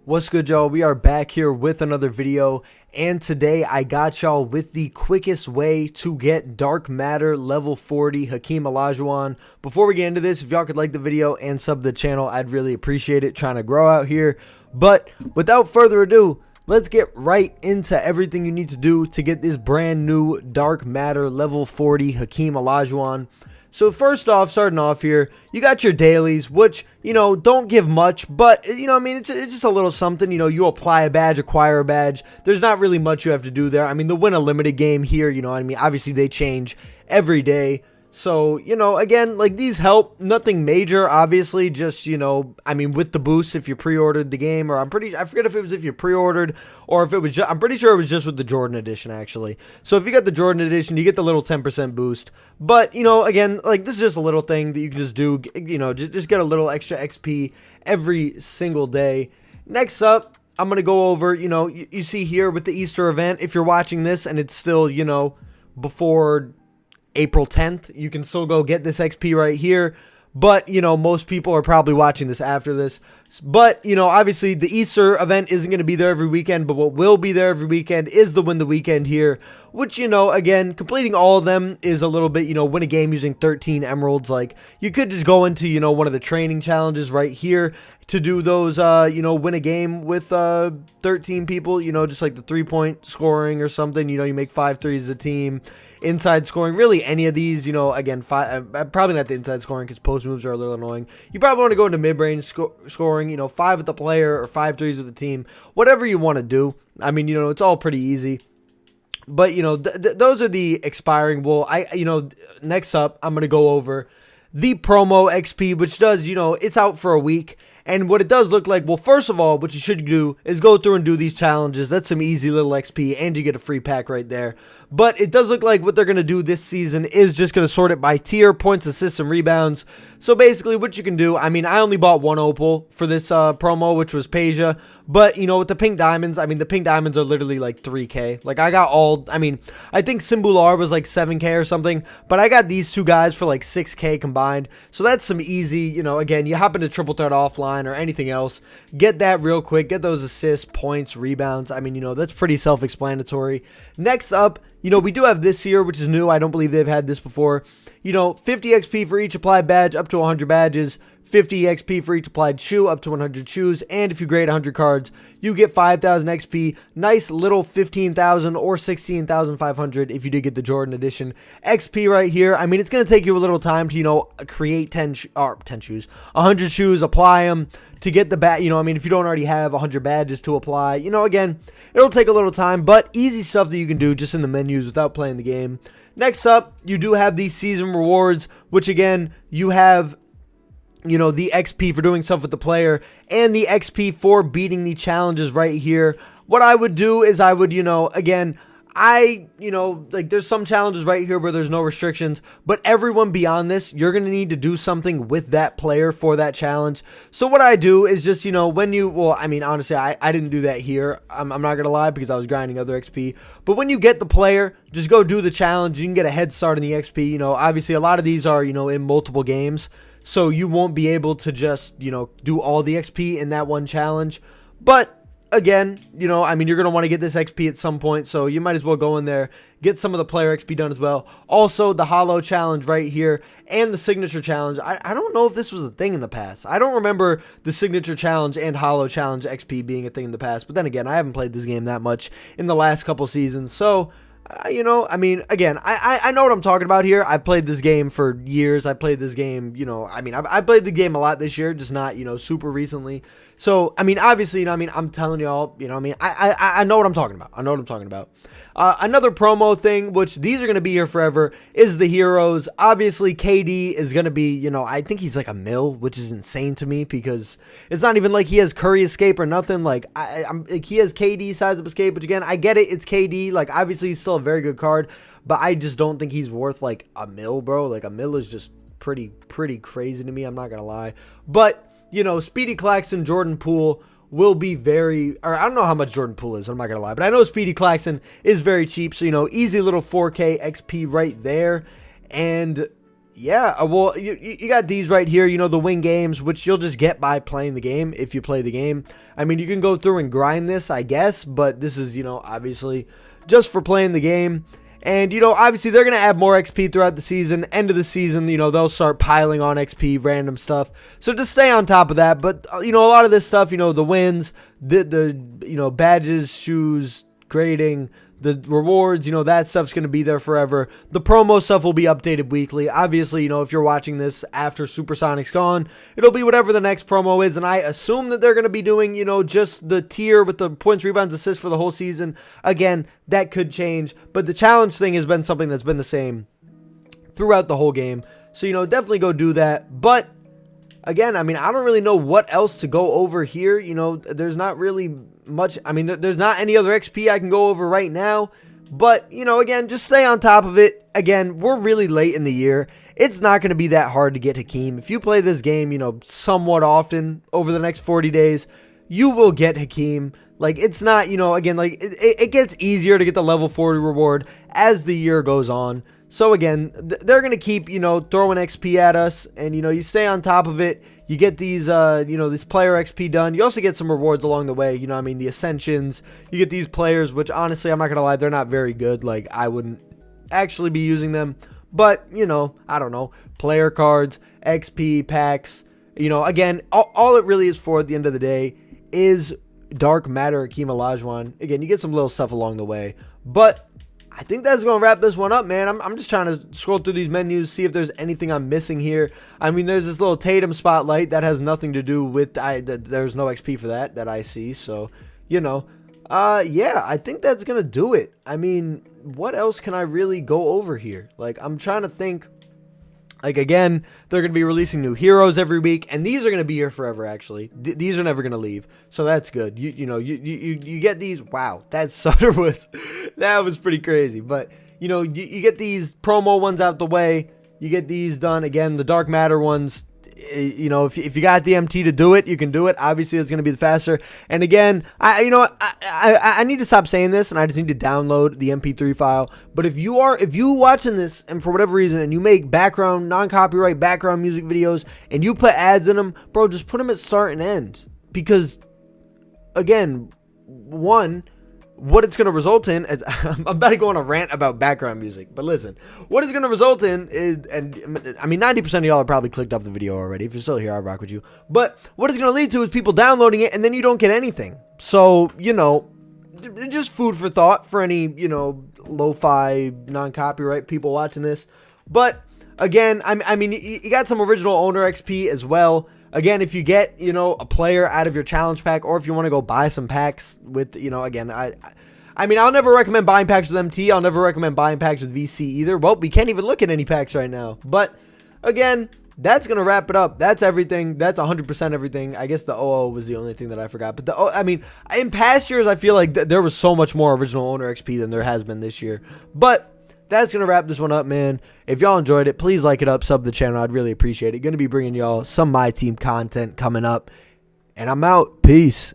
What's good, y'all? We are back here with another video, and today I got y'all with the quickest way to get Dark Matter level 40 Hakeem Olajuwon. Before we get into this, if y'all could like the video and sub the channel, I'd really appreciate it. Trying to grow out here. But without further ado, let's get right into everything you need to do to get this brand new Dark Matter level 40 Hakeem Olajuwon. So first off, starting off here, you got your dailies, which, don't give much, but, it's just a little something. You apply a badge, acquire a badge. There's not really much you have to do there. To win a limited game here, obviously they change every day. So, again, like, these help. Nothing major, obviously, just, with the boost if you pre-ordered the game, or I forget if it was if you pre-ordered, or if it was just, I'm pretty sure it was just with the Jordan edition, actually. So if you got the Jordan edition, you get the little 10% boost. But, again, like, this is just a little thing that you can just do, just get a little extra XP every single day. Next up, I'm going to go over, you see here with the Easter event, if you're watching this and it's still, before April 10th, you can still go get this XP right here. But, most people are probably watching this after this. But, obviously the Easter event isn't going to be there every weekend, but what will be there every weekend is the Win the Weekend here, which, again, completing all of them is a little bit, win a game using 13 emeralds. Like, you could just go into, one of the training challenges right here to do those, win a game with 13 people, just like the 3-point scoring or something. You make 5 threes as a team. Inside scoring, really any of these, again, probably not the inside scoring because post moves are a little annoying. You probably want to go into mid-range scoring, 5 with the player or 5 threes with the team, whatever you want to do. It's all pretty easy. But, those are the expiring. Well, next up, I'm going to go over the promo XP, which does, it's out for a week. And what it does look like, well, first of all, what you should do is go through and do these challenges. That's some easy little XP, and you get a free pack right there. But it does look like what they're going to do this season is just going to sort it by tier, points, assists, and rebounds. So basically what you can do, I only bought one opal for this promo, which was Peja. But, with the pink diamonds, the pink diamonds are literally like 3K. Like, I got all, I think Simbular was like 7K or something. But I got these two guys for like 6K combined. So that's some easy, again, you hop into triple threat offline or anything else. Get that real quick. Get those assists, points, rebounds. That's pretty self-explanatory. Next up, we do have this here, which is new. I don't believe they've had this before. 50 XP for each applied badge, up to 100 badges. 50 XP for each applied shoe, up to 100 shoes. And if you grade 100 cards, you get 5,000 XP. Nice little 15,000 or 16,500 if you did get the Jordan edition XP right here. It's going to take you a little time to, create 100 shoes, apply them to get the badge. If you don't already have 100 badges to apply, again, it'll take a little time, but easy stuff that you can do just in the menus without playing the game. Next up, you do have these season rewards, which again, you have, the XP for doing stuff with the player and the XP for beating the challenges right here. What I would do is I would, again, there's some challenges right here where there's no restrictions, but everyone beyond this, you're going to need to do something with that player for that challenge. So what I do is just, honestly, I didn't do that here. I'm not going to lie because I was grinding other XP, but when you get the player, just go do the challenge. You can get a head start in the XP. Obviously a lot of these are, in multiple games, so you won't be able to just, do all the XP in that one challenge, but again, you're going to want to get this XP at some point, so you might as well go in there, get some of the player XP done as well. Also, the Hollow Challenge right here and the Signature Challenge. I don't know if this was a thing in the past. I don't remember the Signature Challenge and Hollow Challenge XP being a thing in the past, but then again, I haven't played this game that much in the last couple seasons, so again, I know what I'm talking about here. I've played this game for years. I played this game, I played the game a lot this year, just not, super recently. So, obviously, I'm telling y'all, I know what I'm talking about. I know what I'm talking about. Another promo thing, which these are going to be here forever, is the heroes. Obviously, KD is going to be, I think he's like a mil, which is insane to me because it's not even like he has Curry escape or nothing. Like, he has KD size up escape, which again, I get it. It's KD. Like, obviously, he's still a very good card, but I just don't think he's worth like a mil, bro. Like, a mil is just pretty crazy to me. I'm not going to lie. But, Speedy Claxton, Jordan Poole will be I don't know how much Jordan Poole is, I'm not going to lie, but I know Speedy Claxton is very cheap, so, easy little 4K XP right there, and yeah, well, you got these right here, you know, the win games, which you'll just get by playing the game if you play the game. I mean, you can go through and grind this, I guess, but this is, you know, obviously just for playing the game. And, you know, obviously they're going to add more XP throughout the season. End of the season, you know, they'll start piling on XP, random stuff. So just stay on top of that. But, you know, a lot of this stuff, you know, the wins, the you know, badges, shoes, grading, the rewards, you know, that stuff's going to be there forever. The promo stuff will be updated weekly. Obviously, you know, if you're watching this after Supersonic's gone, it'll be whatever the next promo is. And I assume that they're going to be doing, you know, just the tier with the points, rebounds, assists for the whole season. Again, that could change. But the challenge thing has been something that's been the same throughout the whole game. So, you know, definitely go do that. But again, I mean, I don't really know what else to go over here. You know, there's not really much. I mean, there's not any other XP I can go over right now. But, you know, again, just stay on top of it. Again, we're really late in the year. It's not going to be that hard to get Hakeem. If you play this game, you know, somewhat often over the next 40 days, you will get Hakeem. Like, it's not, you know, again, like, it gets easier to get the level 40 reward as the year goes on. So, again, they're going to keep, you know, throwing XP at us. And, you know, you stay on top of it. You get these, you know, this player XP done. You also get some rewards along the way. You know what I mean? The Ascensions. You get these players, which, honestly, I'm not going to lie, they're not very good. Like, I wouldn't actually be using them. But, you know, I don't know. Player cards, XP, packs. You know, again, all it really is for at the end of the day is Dark Matter Hakeem Olajuwon. Again, you get some little stuff along the way. But I think that's going to wrap this one up, man. I'm just trying to scroll through these menus, see if there's anything I'm missing here. I mean, there's this little Tatum spotlight that has nothing to do with, there's no XP for that I see. So, you know, yeah, I think that's going to do it. I mean, what else can I really go over here? Like, I'm trying to think. Like, again, they're going to be releasing new heroes every week, and these are going to be here forever, actually. These are never going to leave, so that's good. You know, you get these. Wow, that Sutter that was pretty crazy. But, you know, you get these promo ones out the way. You get these done. Again, the Dark Matter ones, you know, if you got the MT to do it, you can do it. Obviously, it's going to be the faster. And again, you know what? I need to stop saying this, and I just need to download the MP3 file. But if you watching this, and for whatever reason, and you make background, non-copyright background music videos, and you put ads in them, bro, just put them at start and end. Because, again, one, what it's going to result in is, I'm about to go on a rant about background music, but listen, what it's going to result in is, and I mean, 90% of y'all have probably clicked off the video already. If you're still here, I rock with you. But what it's going to lead to is people downloading it, and then you don't get anything. So, you know, just food for thought for any, you know, lo-fi, non-copyright people watching this. But again, I mean, you got some original owner XP as well. Again, if you get, you know, a player out of your challenge pack, or if you want to go buy some packs with, you know, again, I mean, I'll never recommend buying packs with MT. I'll never recommend buying packs with VC either. Well, we can't even look at any packs right now. But again, that's going to wrap it up. That's everything. That's 100% everything. I guess the OO was the only thing that I forgot. But I mean, in past years, I feel like there was so much more original owner XP than there has been this year. But that's going to wrap this one up, man. If y'all enjoyed it, please like it up, sub to the channel. I'd really appreciate it. Going to be bringing y'all some My Team content coming up. And I'm out. Peace.